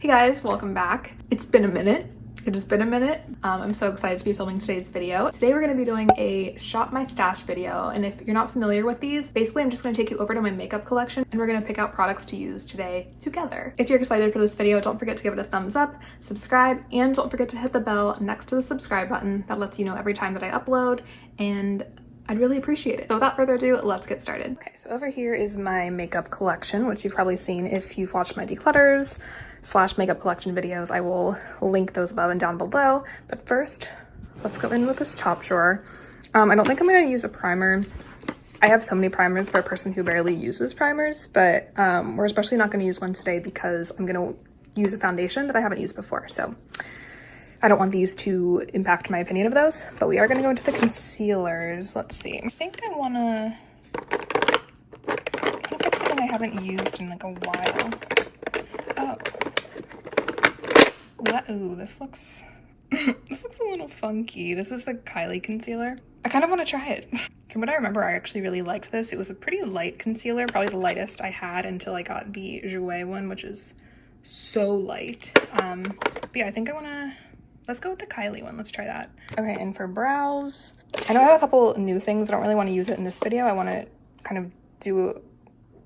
Hey guys, welcome back. It's been a minute. It has been a minute. I'm so excited to be filming today's video. Today we're going to be doing a shop my stash video, and if you're not familiar with these, basically I'm just going to take you over to my makeup collection and we're going to pick out products to use today together. If you're excited for this video, don't forget to give it a thumbs up, subscribe, and don't forget to hit the bell next to the subscribe button. That lets you know every time that I upload, and I'd really appreciate it. So without further ado, let's get started. Okay, so over here is my makeup collection, which you've probably seen if you've watched my declutters / makeup collection videos. I will link those above and down below. But first, let's go in with this top drawer. I don't think I'm going to use a primer. I have so many primers for a person who barely uses primers, but we're especially not going to use one today because I'm going to use a foundation that I haven't used before. So I don't want these to impact my opinion of those, but we are going to go into the concealers. Let's see. I think I want to pick something I haven't used in like a while. Ooh, this looks this looks a little funky. This is the Kylie concealer. I kind of want to try it. From what I remember, I actually really liked this. It was a pretty light concealer, probably the lightest I had until I got the Jouer one, which is so light. But yeah, I think I want to, let's go with the Kylie one. Let's try that. Okay, and for brows, I know I have a couple new things. I don't really want to use it in this video. I want to kind of do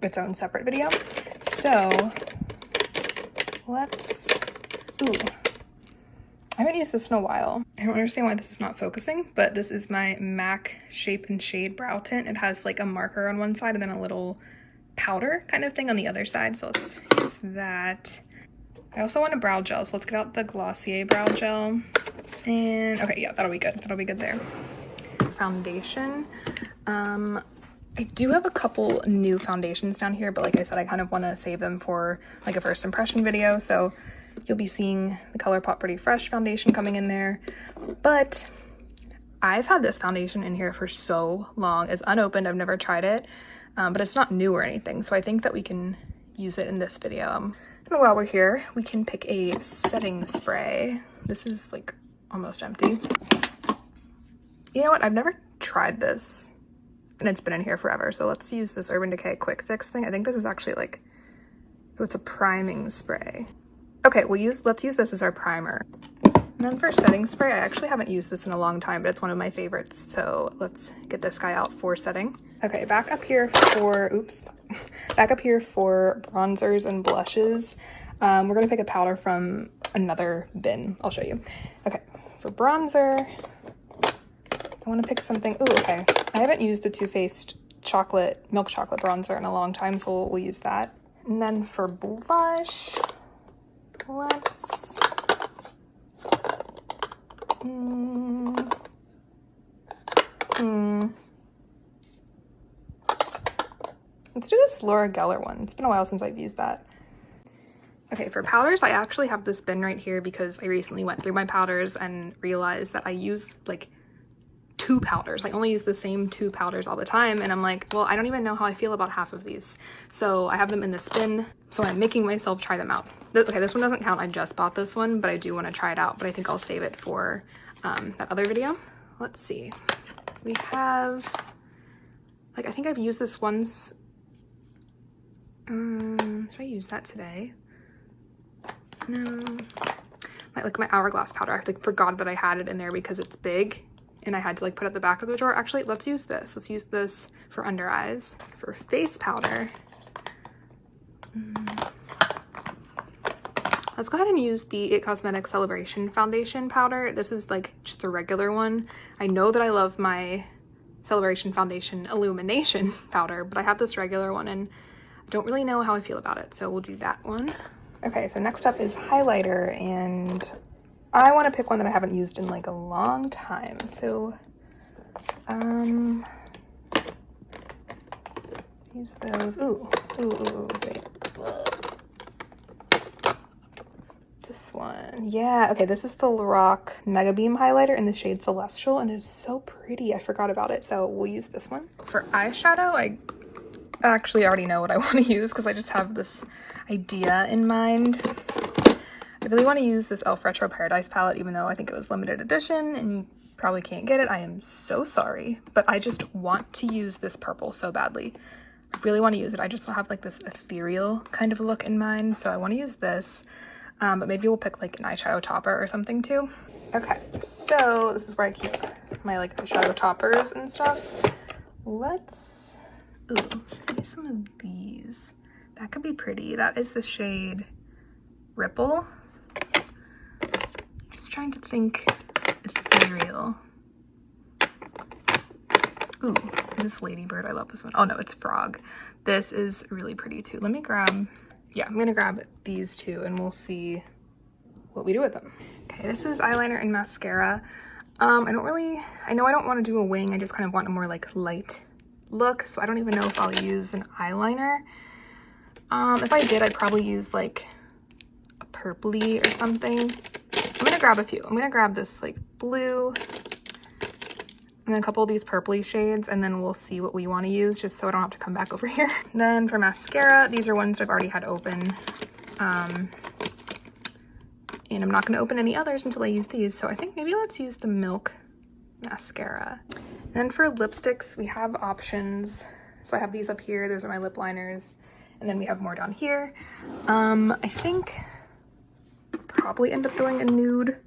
its own separate video. So let's, ooh. I haven't used this in a while. I don't understand why this is not focusing, but this is my MAC Shape and Shade Brow Tint. It has like a marker on one side and then a little powder kind of thing on the other side. So let's use that. I also want a brow gel, so let's get out the Glossier brow gel. And okay, yeah, that'll be good. That'll be good there. Foundation. I do have a couple new foundations down here, but like I said, I kind of want to save them for like a first impression video. So you'll be seeing the Colourpop Pretty Fresh foundation coming in there. But I've had this foundation in here for so long. It's unopened. I've never tried it, but it's not new or anything. So I think that we can use it in this video. And while we're here, we can pick a setting spray. This is like almost empty. You know what? I've never tried this and it's been in here forever. So let's use this Urban Decay Quick Fix thing. I think this is actually like, oh, it's a priming spray. Okay, let's use this as our primer. And then for setting spray, I actually haven't used this in a long time, but it's one of my favorites. So let's get this guy out for setting. Okay, back up here for bronzers and blushes. We're gonna pick a powder from another bin. I'll show you. Okay, for bronzer, I wanna pick something, ooh, okay. I haven't used the Too Faced milk chocolate bronzer in a long time, so we'll use that. And then for blush, let's let's do this Gellar one. It's been a while since I've used that. Okay, for powders, I actually have this bin right here because I recently went through my powders and realized that I use like 2 powders. I only use the same 2 powders all the time, and I'm like, well, I don't even know how I feel about half of these. So I have them in this bin, so I'm making myself try them out. Okay, this one doesn't count. I just bought this one, but I do want to try it out, but I think I'll save it for that other video. Let's see. We have, like, I think I've used this once. Should I use that today? No. My Hourglass powder. I like forgot that I had it in there because it's big and I had to like put it at the back of the drawer. Actually, let's use this. Let's use this for under eyes. For face powder, let's go ahead and use the It Cosmetics Celebration Foundation powder. This is like just the regular one. I know that I love my Celebration Foundation Illumination powder, but I have this regular one and I don't really know how I feel about it. So we'll do that one. Okay, so next up is highlighter, and I want to pick one that I haven't used in like a long time. So use those. Ooh, wait. This one. Yeah, okay, this is the Lorac Mega Beam highlighter in the shade Celestial, and it's so pretty. I forgot about it, so we'll use this one. For eyeshadow, I actually already know what I want to use because I just have this idea in mind. I really want to use this e.l.f. Retro Paradise palette, even though I think it was limited edition and you probably can't get it. I am so sorry, but I just want to use this purple so badly. I really want to use it. I just have like this ethereal kind of look in mind, so I want to use this. but maybe we'll pick like an eyeshadow topper or something too. Okay, so this is where I keep my like eyeshadow toppers and stuff. Let's, ooh, maybe some of these. That could be pretty. That is the shade Ripple. Just trying to think ethereal. Ooh, is this Ladybird? I love this one. Oh no, it's Frog. This is really pretty too. Let me grab, yeah, I'm gonna grab these two and we'll see what we do with them. Okay, this is eyeliner and mascara. I know I don't want to do a wing. I just kind of want a more like light look. So I don't even know if I'll use an eyeliner. If I did, I'd probably use like a purpley or something. I'm gonna grab a few. I'm gonna grab this like blue and then a couple of these purpley shades, and then we'll see what we want to use just so I don't have to come back over here. Then for mascara, these are ones I've already had open. And I'm not going to open any others until I use these. So I think maybe let's use the Milk mascara. And then for lipsticks, we have options. So I have these up here. Those are my lip liners. And then we have more down here. I think I'll probably end up doing a nude,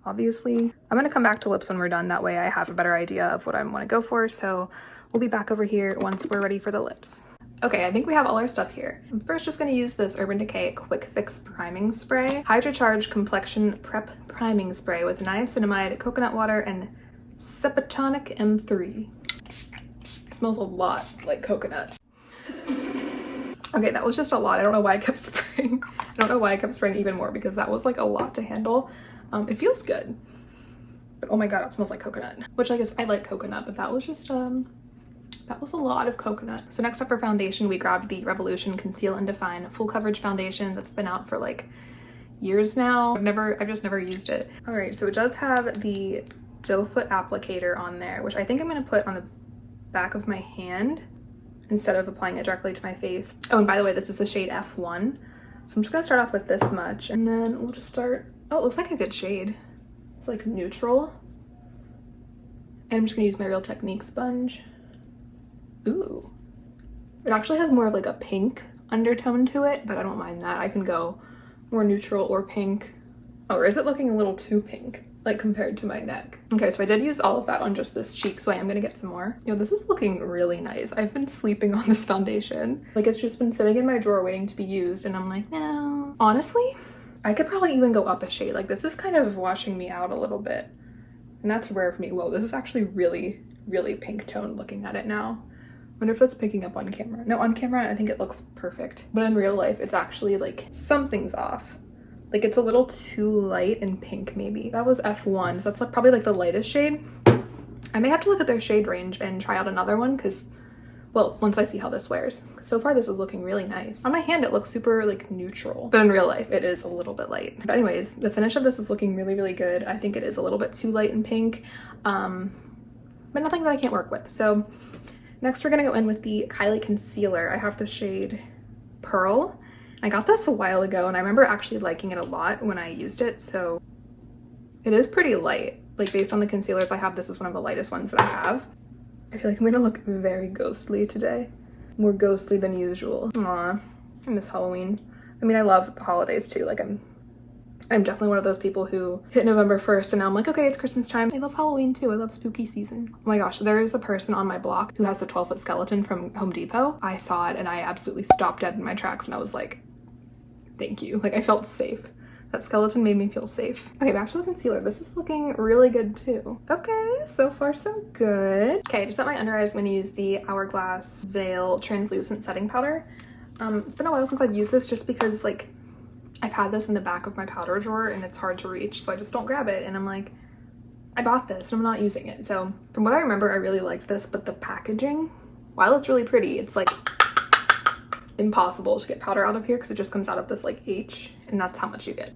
obviously. I'm going to come back to lips when we're done. That way I have a better idea of what I want to go for. So we'll be back over here once we're ready for the lips. Okay, I think we have all our stuff here. I'm first just gonna use this Urban Decay Quick Fix Priming Spray. Hydra Charge Complexion Prep Priming Spray with niacinamide, coconut water, and Sepatonic M3. It smells a lot like coconut. Okay, that was just a lot. I don't know why I kept spraying. I don't know why I kept spraying even more because that was like a lot to handle. It feels good, but oh my god, it smells like coconut. Which I guess I like coconut, but that was just that was a lot of coconut. So next up for foundation, we grabbed the Revolution Conceal and Define Full Coverage Foundation that's been out for like years now. I've just never used it. All right, so it does have the doe foot applicator on there, which I think I'm gonna put on the back of my hand instead of applying it directly to my face. Oh, and by the way, this is the shade F1. So I'm just gonna start off with this much and then we'll just start, oh, it looks like a good shade. It's like neutral. And I'm just gonna use my Real Technique sponge. Ooh, it actually has more of like a pink undertone to it, but I don't mind that. I can go more neutral or pink. Oh, or is it looking a little too pink, like compared to my neck? Okay, so I did use all of that on just this cheek, so I am gonna get some more. Yo, this is looking really nice. I've been sleeping on this foundation. Like it's just been sitting in my drawer waiting to be used, and I'm like, no. Honestly, I could probably even go up a shade. Like this is kind of washing me out a little bit, and that's rare for me. Whoa, this is actually really, really pink tone looking at it now. Wonder if that's picking up on camera. No, on camera I think it looks perfect, but in real life it's actually like something's off. Like it's a little too light and pink maybe. That was F1, so that's like probably like the lightest shade. I may have to look at their shade range and try out another one because, well, once I see how this wears. So far this is looking really nice. On my hand it looks super like neutral, but in real life it is a little bit light. But anyways, the finish of this is looking really, really good. I think it is a little bit too light and pink, but nothing that I can't work with. So next, we're gonna go in with the Kylie concealer. I have the shade Pearl. I got this a while ago and I remember actually liking it a lot when I used it. So it is pretty light. Like based on the concealers I have, this is one of the lightest ones that I have. I feel like I'm gonna look very ghostly today. More ghostly than usual. Aw, I miss Halloween. I mean, I love the holidays too. Like I'm definitely one of those people who hit November 1st and now I'm like, okay, it's Christmas time. I love Halloween too. I love spooky season. Oh my gosh, there is a person on my block who has the 12-foot skeleton from Home Depot. I saw it and I absolutely stopped dead in my tracks and I was like, thank you. Like I felt safe. That skeleton made me feel safe. Okay, back to the concealer. This is looking really good too. Okay, so far so good. Okay, just at my under eyes, I'm gonna use the Hourglass Veil Translucent Setting Powder. It's been a while since I've used this just because like I've had this in the back of my powder drawer and it's hard to reach, so I just don't grab it. And I'm like, I bought this and I'm not using it. So from what I remember, I really liked this, but the packaging, while it's really pretty, it's like impossible to get powder out of here because it just comes out of this like H, and that's how much you get.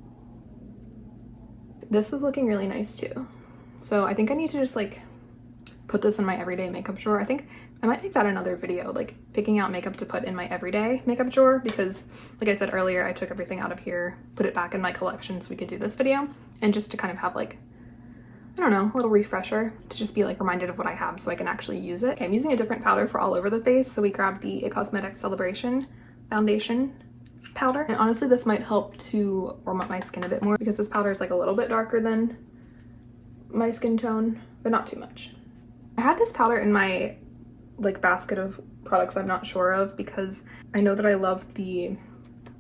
This is looking really nice too. So I think I need to just like put this in my everyday makeup drawer. I think I might make that another video, like picking out makeup to put in my everyday makeup drawer, because like I said earlier, I took everything out of here, put it back in my collection so we could do this video, and just to kind of have like, I don't know, a little refresher to just be like reminded of what I have so I can actually use it. Okay, I'm using a different powder for all over the face. So we grabbed the It Cosmetics Celebration Foundation. powder. And honestly, this might help to warm up my skin a bit more because this powder is like a little bit darker than my skin tone, but not too much. I had this powder in my like basket of products I'm not sure of because I know that I love the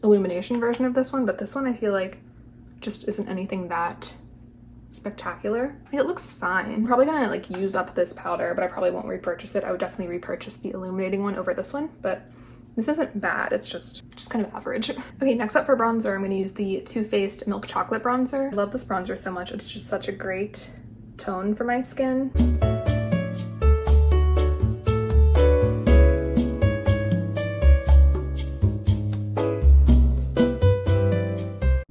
illumination version of this one, but this one I feel like just isn't anything that spectacular. It looks fine. I'm probably gonna like use up this powder, but I probably won't repurchase it. I would definitely repurchase the illuminating one over this one, but this isn't bad. It's just kind of average. Okay, next up for bronzer, I'm gonna use the Too Faced Milk Chocolate Bronzer. I love this bronzer so much. It's just such a great tone for my skin.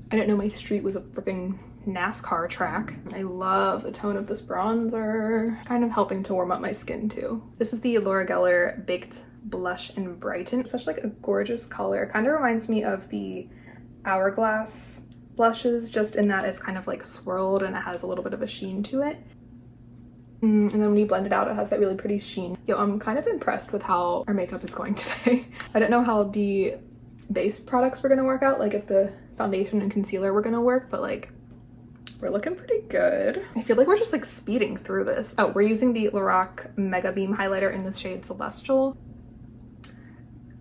I didn't know my street was a freaking NASCAR track. I love the tone of this bronzer. Kind of helping to warm up my skin too. This is the Laura Geller Baked Blush-n-Brighten. It's such like a gorgeous color. Kind of reminds me of the Hourglass blushes, just in that it's kind of like swirled and it has a little bit of a sheen to it. And then when you blend it out, it has that really pretty sheen. Yo, I'm kind of impressed with how our makeup is going today. I didn't know how the base products were gonna work out, like if the foundation and concealer were gonna work, but like we're looking pretty good. I feel like we're just like speeding through this. Oh, we're using the Lorac Mega Beam highlighter in the shade Celestial.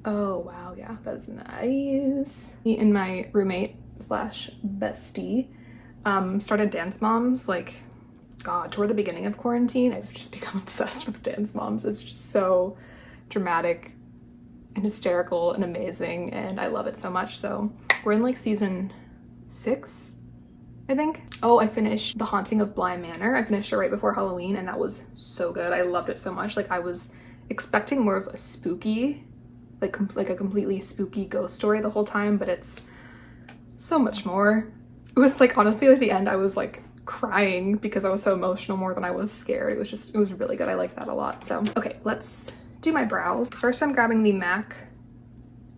Oh wow, yeah, that's nice. Me and my roommate slash bestie started Dance Moms like, God, toward the beginning of quarantine. I've just become obsessed with Dance Moms. It's just so dramatic and hysterical and amazing, and I love it so much. So we're in like season 6, I think. Oh, I finished The Haunting of Bly Manor. I finished it right before Halloween, and that was so good. I loved it so much. Like I was expecting more of a spooky, like a completely spooky ghost story the whole time, but it's so much more. It was like, honestly, at the end I was like crying because I was so emotional more than I was scared. It was really good. I like that a lot. So okay, let's do my brows. First I'm grabbing the MAC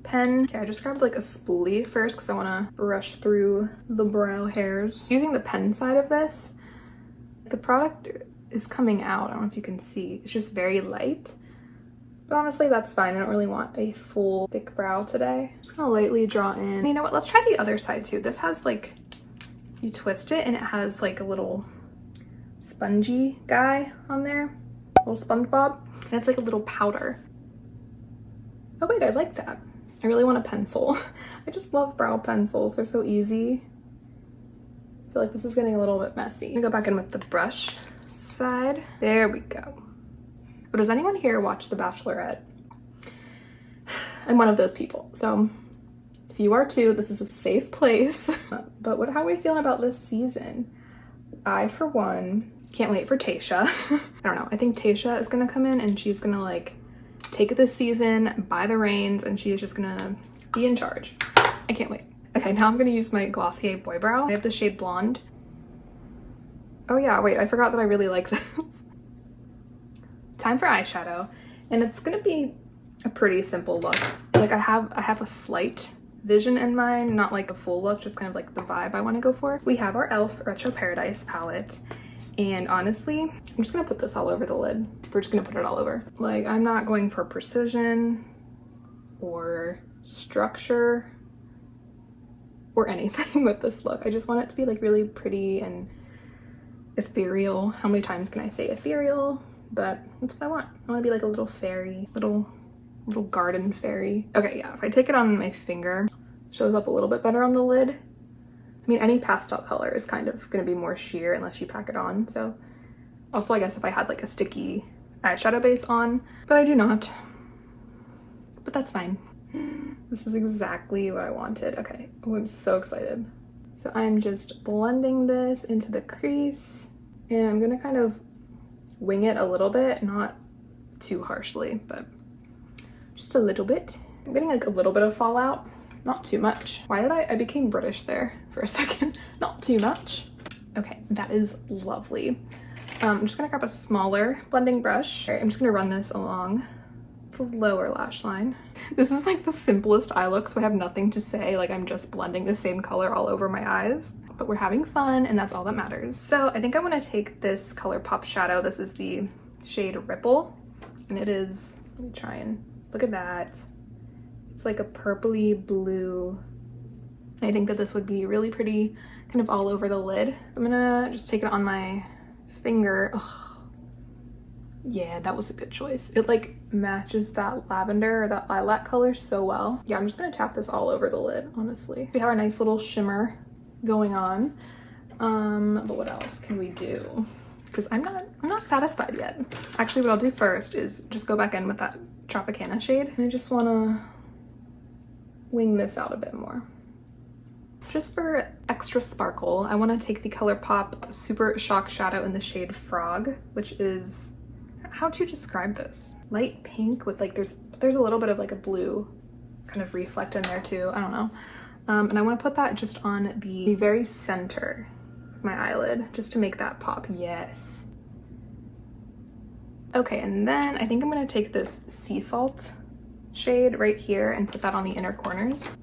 pen. Okay, I just grabbed like a spoolie first because I want to brush through the brow hairs. Using the pen side of this, the product is coming out. I don't know if you can see. It's just very light. But honestly, that's fine. I don't really want a full thick brow today. I'm just gonna lightly draw in. You know what? Let's try the other side too. This has like, you twist it and it has like a little spongy guy on there. A little SpongeBob. And it's like a little powder. Oh wait, I like that. I really want a pencil. I just love brow pencils. They're so easy. I feel like this is getting a little bit messy. I'm gonna go back in with the brush side. There we go. But does anyone here watch The Bachelorette? I'm one of those people. So if you are too, this is a safe place. But how are we feeling about this season? I, for one, can't wait for Tayshia. I don't know. I think Tayshia is gonna come in and she's gonna like take this season by the reins and she is just gonna be in charge. I can't wait. Okay, now I'm gonna use my Glossier Boy Brow. I have the shade Blonde. Oh yeah, wait, I forgot that I really like this. Time for eyeshadow, and it's gonna be a pretty simple look. Like I have a slight vision in mind, not like a full look, just kind of like the vibe I want to go for. We have our e.l.f. Retro Paradise palette, and honestly, I'm just gonna put this all over the lid. We're just gonna put it all over. Like I'm not going for precision or structure or anything with this look. I just want it to be like really pretty and ethereal. How many times can I say ethereal? But that's what I want. I want to be like a little fairy, little garden fairy. Okay, yeah, if I take it on my finger, it shows up a little bit better on the lid. I mean, any pastel color is kind of going to be more sheer unless you pack it on. So also, I guess if I had like a sticky eyeshadow base on, but I do not. But that's fine. This is exactly what I wanted. Okay, oh, I'm so excited. So I'm just blending this into the crease, and I'm gonna kind of wing it a little bit, not too harshly, but just a little bit. I'm getting like a little bit of fallout, not too much. Why did I became British there for a second. Not too much. Okay, that is lovely. I'm just gonna grab a smaller blending brush. I'm just gonna run this along the lower lash line. This is like the simplest eye look, so I have nothing to say. Like I'm just blending the same color all over my eyes. But we're having fun and that's all that matters. So I think I want to take this Colourpop shadow. This is the shade Ripple, and it is, let me try and look at that. It's like a purpley blue. I think that this would be really pretty kind of all over the lid. I'm gonna just take it on my finger. Ugh. Yeah, that was a good choice. It like matches that lavender or that lilac color so well. Yeah, I'm just gonna tap this all over the lid, honestly. We have our nice little shimmer going on. But what else can we do? Because I'm not satisfied yet. Actually, what I'll do first is just go back in with that Tropicana shade. I just wanna wing this out a bit more. Just for extra sparkle, I want to take the Colourpop Super Shock Shadow in the shade Frog, which is, how'd you describe this? Light pink with like, there's a little bit of like a blue kind of reflect in there too, I don't know. And I want to put that just on the very center of my eyelid, just to make that pop, yes. Okay, and then I think I'm going to take this Sea Salt shade right here and put that on the inner corners.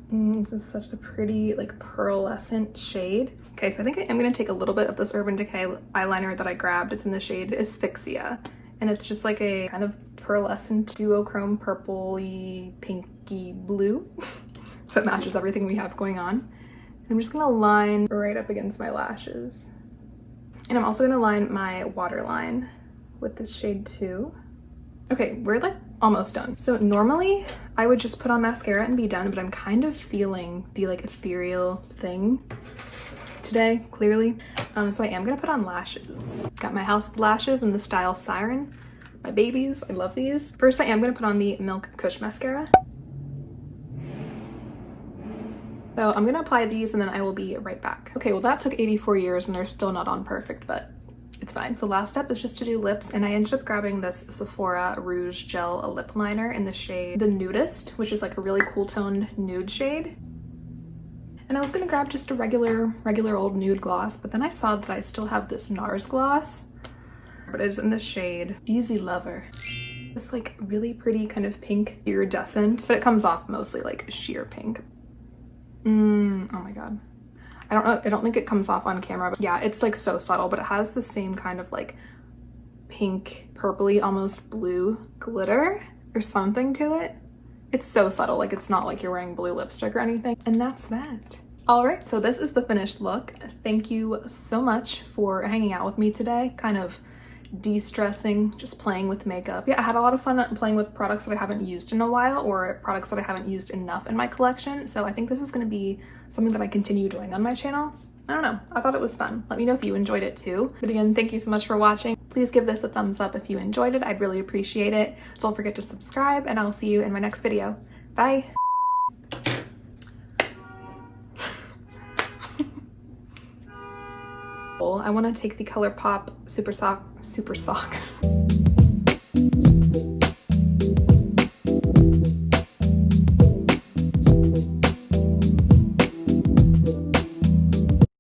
This is such a pretty like pearlescent shade. Okay, so I think I'm gonna take a little bit of this Urban Decay eyeliner that I grabbed. It's in the shade Asphyxia, and it's just like a kind of pearlescent duochrome purpley pinky blue. So it matches everything we have going on. And I'm just gonna line right up against my lashes. And I'm also gonna line my waterline with this shade too. Okay, we're like almost done. So normally I would just put on mascara and be done, but I'm kind of feeling the like ethereal thing today, clearly. So I am gonna put on lashes. Got my house with lashes in the style Siren. My babies, I love these. First I am gonna put on the Milk Kush mascara. So I'm gonna apply these and then I will be right back. Okay, well that took 84 years and they're still not on perfect, but it's fine. So last step is just to do lips, and I ended up grabbing this Sephora Rouge Gel Lip Liner in the shade the Nudest, which is like a really cool toned nude shade. And I was gonna grab just a regular old nude gloss, but then I saw that I still have this Nars gloss, but it is in the shade Easy Lover. This like really pretty kind of pink iridescent, but it comes off mostly like sheer pink. Oh my god. I don't think it comes off on camera, but yeah, it's like so subtle, but it has the same kind of like pink, purpley, almost blue glitter or something to it. It's so subtle, like it's not like you're wearing blue lipstick or anything. And that's that. All right, so this is the finished look. Thank you so much for hanging out with me today, kind of de-stressing, just playing with makeup. Yeah, I had a lot of fun playing with products that I haven't used in a while, or products that I haven't used enough in my collection. So I think this is going to be something that I continue doing on my channel. I don't know, I thought it was fun. Let me know if you enjoyed it too. But again, thank you so much for watching. Please give this a thumbs up if you enjoyed it. I'd really appreciate it. Don't forget to subscribe, and I'll see you in my next video. Bye. I want to take the Colourpop Super Sock